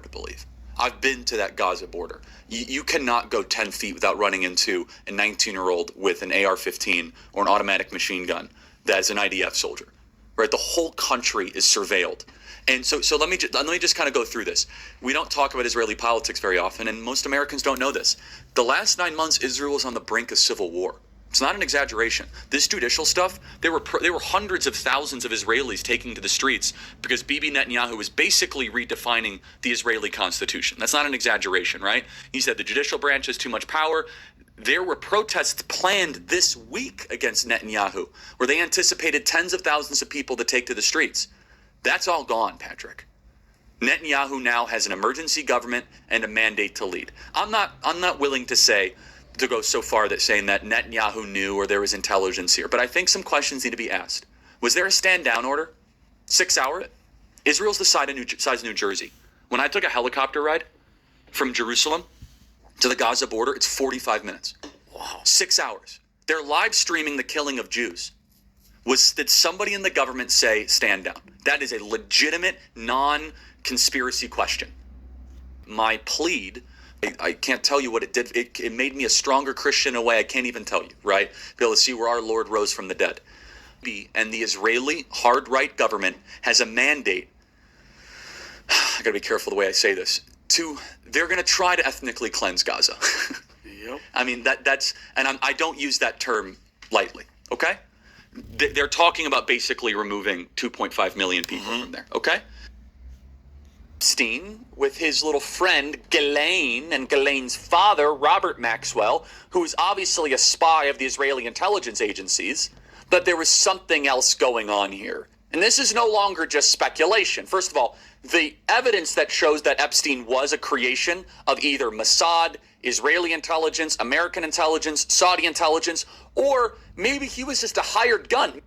hard to believe. I've been to that Gaza border. You cannot go 10 feet without running into a 19-year-old with an AR-15 or an automatic machine gun that's an IDF soldier, right? The whole country is surveilled. And so let me just kind of go through this. We don't talk about Israeli politics very often, and most Americans don't know this. The last 9 months, Israel was on the brink of civil war. It's not an exaggeration. This judicial stuff, there were hundreds of thousands of Israelis taking to the streets because Bibi Netanyahu was basically redefining the Israeli constitution. That's not an exaggeration, right? He said the judicial branch has too much power. There were protests planned this week against Netanyahu, where they anticipated tens of thousands of people to take to the streets. That's all gone, Patrick. Netanyahu now has an emergency government and a mandate to lead. I'm not willing to go so far that saying that Netanyahu knew or there was intelligence here, but I think some questions need to be asked. Was there a stand down order? 6 hours? Israel's the size of New Jersey. When I took a helicopter ride from Jerusalem to the Gaza border, it's 45 minutes. Wow. 6 hours. They're live streaming the killing of Jews. Did somebody in the government say stand down? That is a legitimate, non-conspiracy question. My plead, I can't tell you what it did. It made me a stronger Christian in a way I can't even tell you, right? Be able to see where our Lord rose from the dead. And the Israeli hard right government has a mandate. I gotta be careful the way I say this. They're gonna try to ethnically cleanse Gaza. Yep. I mean, I don't use that term lightly, okay? They're talking about basically removing 2.5 million people from there, okay? Epstein, with his little friend Ghislaine and Ghislaine's father, Robert Maxwell, who is obviously a spy of the Israeli intelligence agencies, but there was something else going on here. And this is no longer just speculation. First of all, the evidence that shows that Epstein was a creation of either Mossad, Israeli intelligence, American intelligence, Saudi intelligence, or maybe he was just a hired gun.